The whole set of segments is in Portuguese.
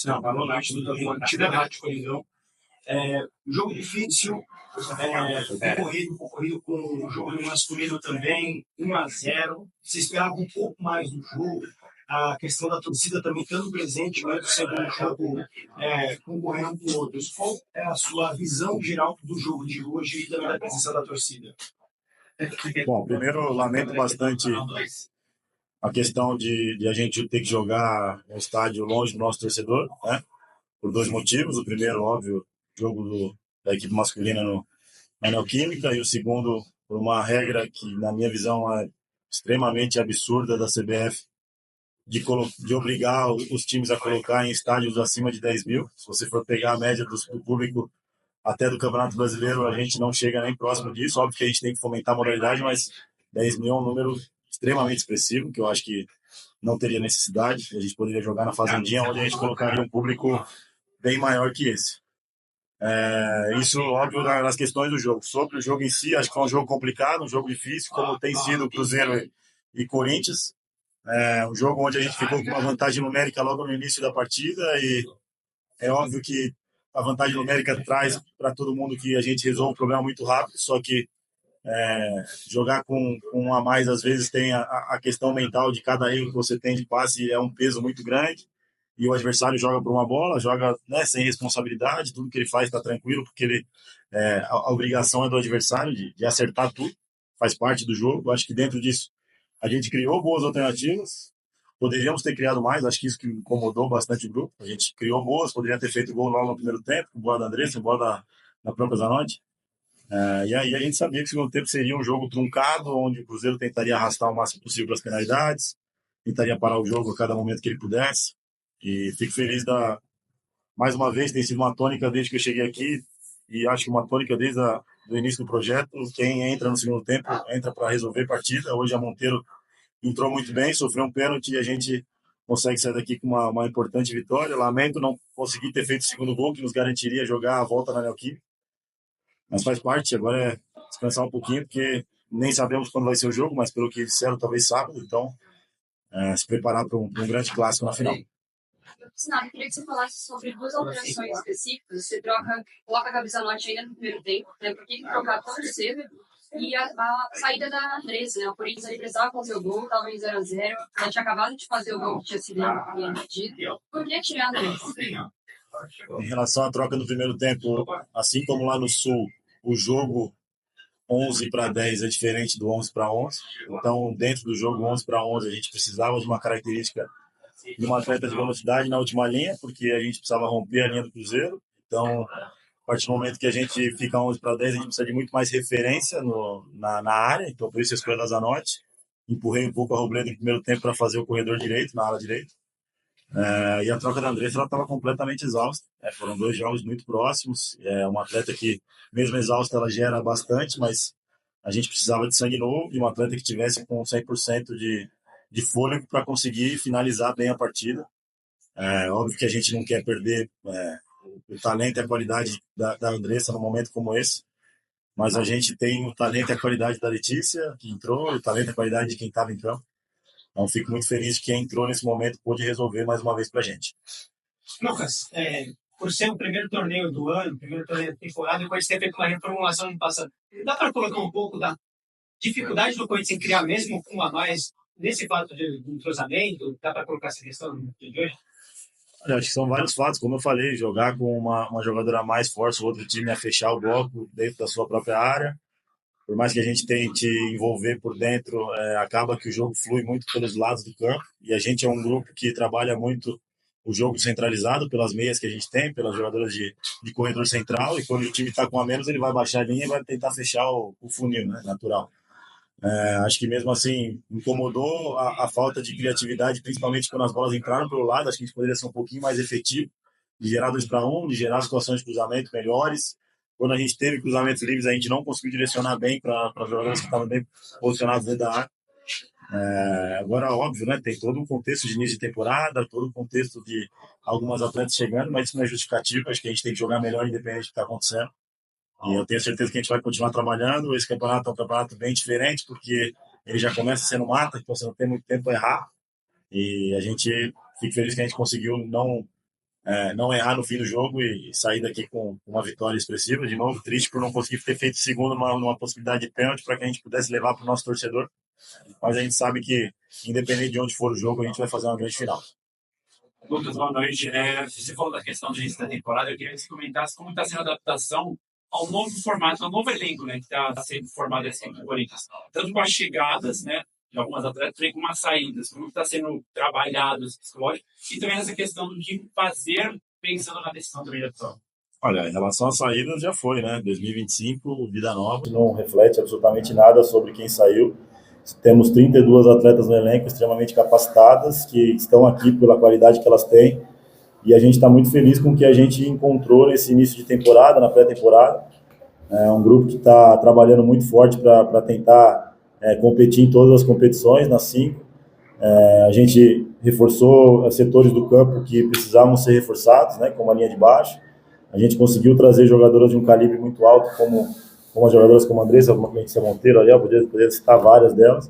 Não, boa noite, tudo bem? Atividade, colisão. Jogo difícil, concorrido com o jogo masculino também, 1-0. Você esperava um pouco mais do jogo. A questão da torcida também estando presente no segundo jogo, concorrendo com outros. Qual é a sua visão geral do jogo de hoje e também da presença da torcida? Bom, primeiro, lamento bastante a questão de a gente ter que jogar no estádio longe do nosso torcedor, né? Por dois motivos. O primeiro, óbvio, jogo da equipe masculina na Neoquímica, e o segundo, por uma regra que, na minha visão, é extremamente absurda da CBF, de obrigar os times a colocar em estádios acima de 10 mil. Se você for pegar a média do público até do Campeonato Brasileiro, a gente não chega nem próximo disso. Óbvio que a gente tem que fomentar a modalidade, mas 10 mil é um número extremamente expressivo, que eu acho que não teria necessidade. A gente poderia jogar na Fazendinha, onde a gente colocaria um público bem maior que esse. Isso, óbvio, nas questões do jogo. Sobre o jogo em si, acho que foi um jogo complicado, um jogo difícil, como tem sido Cruzeiro e Corinthians. Um jogo onde a gente ficou com uma vantagem numérica logo no início da partida, e é óbvio que a vantagem numérica traz para todo mundo que a gente resolve o problema muito rápido, só que jogar com um a mais, às vezes, tem a questão mental de cada erro que você tem de passe, é um peso muito grande, e o adversário joga por uma bola, joga, né, sem responsabilidade, tudo que ele faz está tranquilo, porque a obrigação é do adversário de acertar tudo, faz parte do jogo. Eu acho que dentro disso a gente criou boas alternativas, poderíamos ter criado mais, acho que isso que incomodou bastante o grupo. A gente criou boas, poderia ter feito gol logo no primeiro tempo, com bola da Andressa, bola da própria Zanotti. E aí a gente sabia que o segundo tempo seria um jogo truncado, onde o Cruzeiro tentaria arrastar o máximo possível para as penalidades, tentaria parar o jogo a cada momento que ele pudesse. E fico feliz mais uma vez, tem sido uma tônica desde que eu cheguei aqui, e acho que uma tônica desde o início do projeto. Quem entra no segundo tempo entra para resolver partida. Hoje a Monteiro entrou muito bem, sofreu um pênalti e a gente consegue sair daqui com uma importante vitória. Lamento não conseguir ter feito o segundo gol, que nos garantiria jogar a volta na Neoquímica, mas faz parte. Agora é descansar um pouquinho, porque nem sabemos quando vai ser o jogo, mas pelo que disseram, talvez sábado. Então, se preparar para um grande clássico na final. Sinal, eu queria que você falasse sobre duas alterações específicas. Você coloca a cabeça norte ainda no primeiro tempo, né? Por que trocar tão cedo? E a saída da Andressa, né? O Corinthians ele precisava fazer o gol, estava em 0-0, já tinha acabado de fazer o gol que tinha sido impedido. Por que tirar a Andressa? Em relação à troca do primeiro tempo, assim como lá no Sul, o jogo 11-10 é diferente do 11-11. Então, dentro do jogo 11-11, a gente precisava de uma característica de uma atleta de velocidade na última linha, porque a gente precisava romper a linha do Cruzeiro. Então, a partir do momento que a gente fica 11-10, a gente precisa de muito mais referência na área. Então, por isso a escolha da Zanotti. Empurrei um pouco a Robledo no primeiro tempo para fazer o corredor direito, na ala direita. E a troca da Andressa, ela estava completamente exausta. Foram dois jogos muito próximos. Uma atleta que, mesmo exausta, ela gera bastante, mas a gente precisava de sangue novo, de uma atleta que tivesse com 100% de fôlego para conseguir finalizar bem a partida. Óbvio que a gente não quer perder o talento e a qualidade da Andressa num momento como esse, mas a gente tem o talento e a qualidade da Letícia, que entrou, e o talento e a qualidade de quem estava em campo. Então, fico muito feliz que quem entrou nesse momento pôde resolver mais uma vez para a gente. Lucas, por ser o primeiro torneio do ano, o primeiro torneio da temporada, depois de ter feito uma reformulação no passado, dá para colocar um pouco da dificuldade do Corinthians em criar mesmo com a mais nesse fato de entrosamento? Dá para colocar essa questão no dia de hoje? Acho que são vários fatos, como eu falei, jogar com uma jogadora a mais força o outro time a fechar o bloco dentro da sua própria área. Por mais que a gente tente envolver por dentro, acaba que o jogo flui muito pelos lados do campo, e a gente é um grupo que trabalha muito o jogo centralizado pelas meias que a gente tem, pelas jogadoras de corredor central, e quando o time está com a menos, ele vai baixar a linha e vai tentar fechar o funil, né, natural. Acho que mesmo assim incomodou a falta de criatividade, principalmente quando as bolas entraram pelo lado. Acho que a gente poderia ser um pouquinho mais efetivo, de gerar 2-1, de gerar situações de cruzamento melhores. Quando a gente teve cruzamentos livres, a gente não conseguiu direcionar bem para jogadores que estavam bem posicionados dentro da área. Agora, óbvio, né, tem todo um contexto de início de temporada, todo um contexto de algumas atletas chegando, mas isso não é justificativo. Acho que a gente tem que jogar melhor independente do que está acontecendo. E eu tenho certeza que a gente vai continuar trabalhando. Esse campeonato é um campeonato bem diferente, porque ele já começa sendo mata, então você não tem muito tempo para errar. E a gente fica feliz que a gente conseguiu não não errar no fim do jogo e sair daqui com uma vitória expressiva. De novo, triste por não conseguir ter feito segundo numa possibilidade de pênalti para que a gente pudesse levar para o nosso torcedor. Mas a gente sabe que, independente de onde for o jogo, a gente vai fazer uma grande final. Lucas, boa noite. Você falou da questão do início da temporada, eu queria que você comentasse como está sendo a adaptação ao novo formato, ao novo elenco, né, que está sendo formado assim no Corinthians. Tanto com as chegadas, né, de algumas atletas, também com as saídas, como está sendo trabalhado esse psicológico, e também essa questão do que fazer pensando na decisão também da pessoa. Olha, em relação às saídas, já foi, né? 2025, vida nova. Não reflete absolutamente nada sobre quem saiu. Temos 32 atletas no elenco extremamente capacitadas, que estão aqui pela qualidade que elas têm, e a gente está muito feliz com o que a gente encontrou nesse início de temporada, na pré-temporada. É um grupo que está trabalhando muito forte para tentar competir em todas as competições, nas 5. A gente reforçou setores do campo que precisavam ser reforçados, né, como a linha de baixo. A gente conseguiu trazer jogadoras de um calibre muito alto, como as jogadoras como a Andressa Monteiro, ali, eu poderia citar várias delas.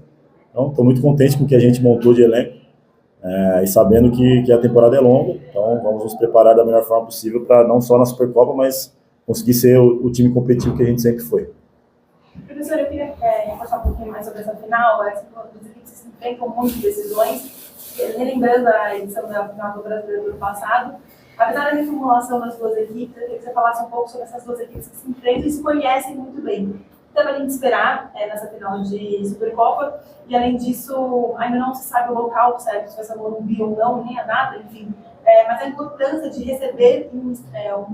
Então, estou muito contente com o que a gente montou de elenco, e sabendo que a temporada é longa. Então, vamos nos preparar da melhor forma possível para não só na Supercopa, mas conseguir ser o time competitivo que a gente sempre foi. Professor, eu queria reforçar um pouquinho mais sobre essa final. As equipes se enfrentam muito decisões. Relembrando a edição da final do Brasileiro do ano passado, apesar da reformulação das duas equipes, eu queria que você falasse um pouco sobre essas duas equipes que se enfrentam e se conhecem muito bem. Então, a gente esperar nessa final de Supercopa, e além disso, ainda não se sabe o local certo, se vai ser Morumbi ou não, nem a data, enfim. Mas a importância de receber um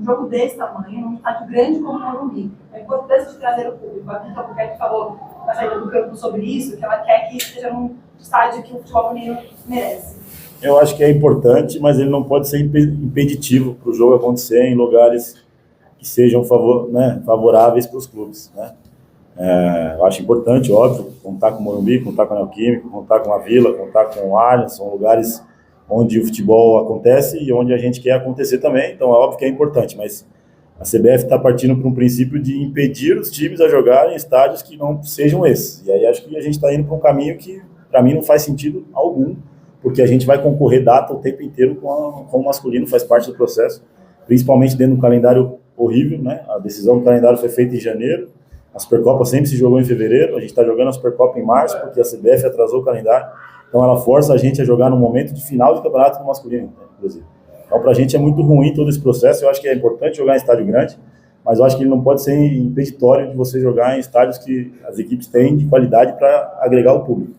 jogo desse tamanho, num estádio grande como o Morumbi, a importância de trazer o público. A Rita Albuquerque falou na saída do campo sobre isso, que ela quer que seja um estádio que o futebol mineiro merece. Eu acho que é importante, mas ele não pode ser impeditivo para o jogo acontecer em lugares que sejam favoráveis para os clubes, né? Eu acho importante, óbvio, contar com o Morumbi, contar com a Neoquímica, contar com a Vila, contar com o Allianz, são lugares onde o futebol acontece e onde a gente quer acontecer também, então é óbvio que é importante, mas a CBF está partindo para um princípio de impedir os times a jogarem em estádios que não sejam esses, e aí acho que a gente está indo para um caminho que, para mim, não faz sentido algum, porque a gente vai concorrer data o tempo inteiro com o masculino, faz parte do processo, principalmente dentro de um calendário horrível, né? A decisão do calendário foi feita em janeiro, a Supercopa sempre se jogou em fevereiro, a gente está jogando a Supercopa em março, porque a CBF atrasou o calendário, então ela força a gente a jogar no momento de final de campeonato no masculino, né, inclusive. Então, para a gente é muito ruim todo esse processo, eu acho que é importante jogar em estádio grande, mas eu acho que ele não pode ser impeditório de você jogar em estádios que as equipes têm de qualidade para agregar o público.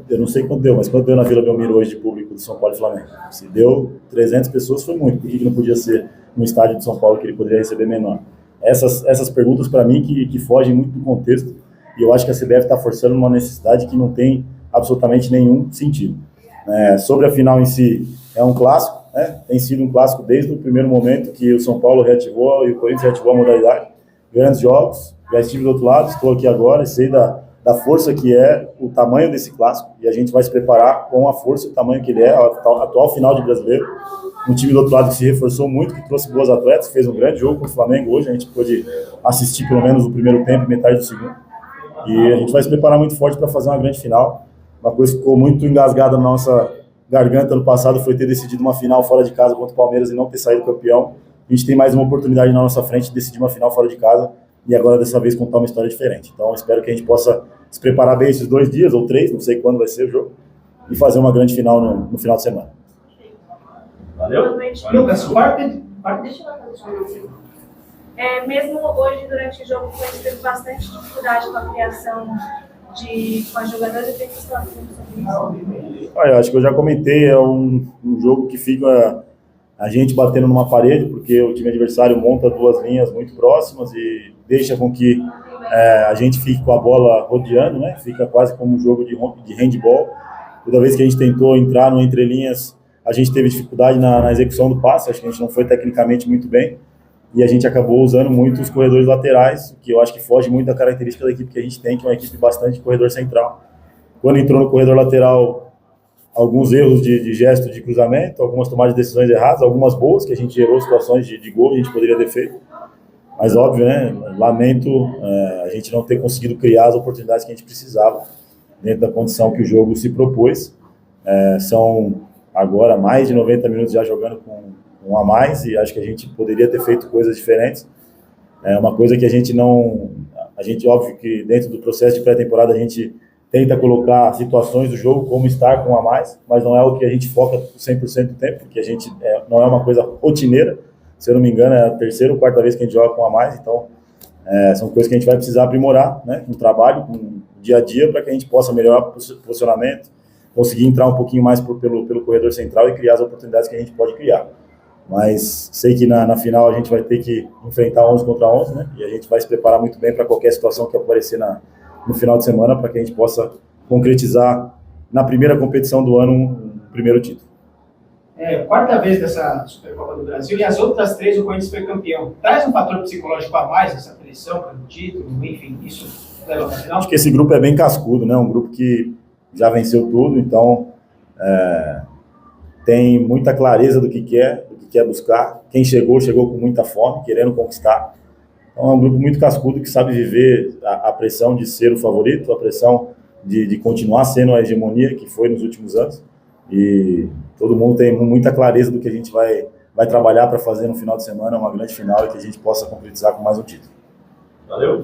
Eu não sei quanto deu, mas quanto deu na Vila Belmiro hoje de público de São Paulo e Flamengo? Se deu 300 pessoas, foi muito. Por que não podia ser no estádio de São Paulo que ele poderia receber menor? Essas perguntas, para mim, que fogem muito do contexto, e eu acho que a CBF está forçando uma necessidade que não tem absolutamente nenhum sentido. Sobre a final em si, é um clássico, né? Tem sido um clássico desde o primeiro momento que o São Paulo reativou e o Corinthians reativou a modalidade. Grandes jogos, já estive do outro lado, estou aqui agora e sei da força que é o tamanho desse clássico, e a gente vai se preparar com a força e o tamanho que ele é, a atual final de brasileiro. Um time do outro lado que se reforçou muito, que trouxe boas atletas, fez um grande jogo com o Flamengo hoje, a gente pôde assistir pelo menos o primeiro tempo e metade do segundo, e a gente vai se preparar muito forte para fazer uma grande final. Uma coisa que ficou muito engasgada na nossa garganta ano passado foi ter decidido uma final fora de casa contra o Palmeiras e não ter saído campeão. A gente tem mais uma oportunidade na nossa frente de decidir uma final fora de casa, e agora dessa vez contar uma história diferente. Então espero que a gente possa se preparar bem esses 2 dias ou 3, não sei quando vai ser o jogo, e fazer uma grande final no final de semana. Valeu. Lucas, Deixa eu fazer mesmo hoje, durante o jogo, a gente teve bastante dificuldade com a criação com as jogadoras, e tem que estar sobre isso. Eu acho que eu já comentei, é um jogo que fica a gente batendo numa parede, porque o time adversário monta 2 linhas muito próximas e deixa com que a gente fique com a bola rodeando, né? Fica quase como um jogo de handball. Toda vez que a gente tentou entrar no entrelinhas, a gente teve dificuldade na execução do passe, acho que a gente não foi tecnicamente muito bem, e a gente acabou usando muito os corredores laterais, que eu acho que foge muito da característica da equipe que a gente tem, que é uma equipe bastante de corredor central. Quando entrou no corredor lateral, alguns erros de gesto de cruzamento, algumas tomadas de decisões erradas, algumas boas, que a gente gerou situações de gol que a gente poderia ter feito. Mas óbvio, né? Lamento a gente não ter conseguido criar as oportunidades que a gente precisava dentro da condição que o jogo se propôs. São agora mais de 90 minutos já jogando com um a mais, e acho que a gente poderia ter feito coisas diferentes. É uma coisa que a gente não... A gente, óbvio que dentro do processo de pré-temporada a gente tenta colocar situações do jogo como estar com um a mais, mas não é o que a gente foca 100% do tempo, porque a gente não é uma coisa rotineira. Se eu não me engano, é a terceira ou quarta vez que a gente joga com um a mais, então são coisas que a gente vai precisar aprimorar, né, com o trabalho, com o dia a dia, para que a gente possa melhorar o posicionamento, conseguir entrar um pouquinho mais pelo corredor central e criar as oportunidades que a gente pode criar. Mas sei que na final a gente vai ter que enfrentar 11 contra 11, né? E a gente vai se preparar muito bem para qualquer situação que aparecer no final de semana, para que a gente possa concretizar na primeira competição do ano um primeiro título. Quarta vez dessa Supercopa do Brasil, e as outras 3 o Corinthians foi campeão. Traz um fator psicológico a mais, essa pressão pelo título, enfim, isso leva para a final? Acho que esse grupo é bem cascudo, né? Um grupo que já venceu tudo, então tem muita clareza do que quer buscar. Quem chegou com muita fome, querendo conquistar. Então é um grupo muito cascudo que sabe viver a pressão de ser o favorito, a pressão de continuar sendo a hegemonia que foi nos últimos anos. E todo mundo tem muita clareza do que a gente vai trabalhar para fazer no final de semana, uma grande final, e que a gente possa concretizar com mais um título. Valeu!